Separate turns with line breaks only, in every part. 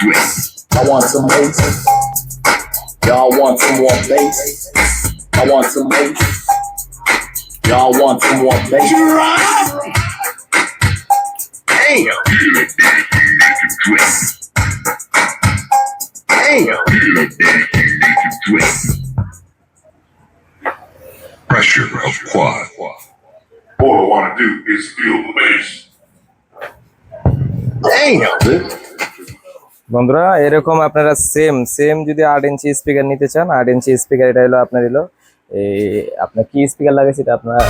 I want some bass. Y'all want some more bass? I want some bass. Y'all want some more bass? Damn.
Pressure of quad.
All I want to do is feel the bass.
Damn, dude.
বন্ধুরা এরকম আপনারা same যদি 8 inch speaker নিতে চান, 8 inch speaker এটা হলো আপনার এই আপনার কি স্পিকার লাগে সেটা আপনারা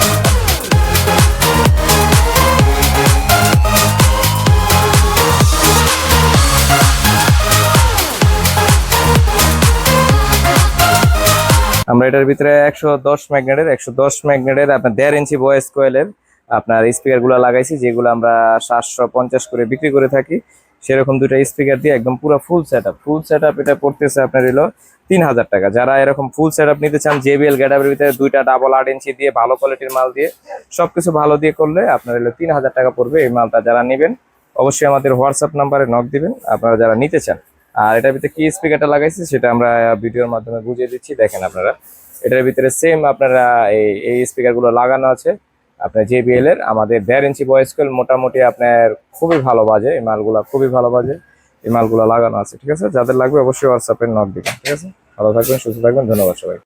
আমরা এটার ভিতরে 110 ম্যাগনেটের আপনার 1.5 ইঞ্চি ভয়েস কয়েলের আপনার স্পিকারগুলো লাগাইছি, যেগুলো আমরা 750 করে বিক্রি করে থাকি। সেরকম দুটো স্পিকার দিয়ে একদম পুরো ফুল সেটআপ এটা পড়তেছে আপনার 3000 টাকা। যারা এরকম ফুল সেটআপ নিতে চান JBL গ্যাডাবের ভিতরে দুইটা ডাবল 8 ইঞ্চি দিয়ে ভালো কোয়ালিটির মাল দিয়ে সবকিছু ভালো দিয়ে করলে আপনার 3000 টাকা পড়বে। এই মালটা যারা নেবেন অবশ্যই আমাদের হোয়াটসঅ্যাপ নাম্বারে নক দিবেন আপনারা যারা নিতে চান। আর এটার ভিতরে কি স্পিকারটা লাগাইছি সেটা আমরা ভিডিওর মাধ্যমে বুঝিয়ে দিচ্ছি, দেখেন আপনারা। এটার ভিতরে সেম আপনারা এই স্পিকারগুলো লাগানো আছে আপনার JBL এর। আমাদের 1.5 ইঞ্চি ভয়েস কয়েল মোটামুটি আপনার খুবই ভালো বাজে, এই মালগুলো খুবই ভালো বাজে, এই মালগুলো লাগানো আছে। ঠিক আছে, যাদের লাগবে অবশ্যই হোয়াটসঅ্যাপে নক দিবেন। ঠিক আছে, ভালো থাকবেন, সুস্থ থাকবেন, ধন্যবাদ সবাই।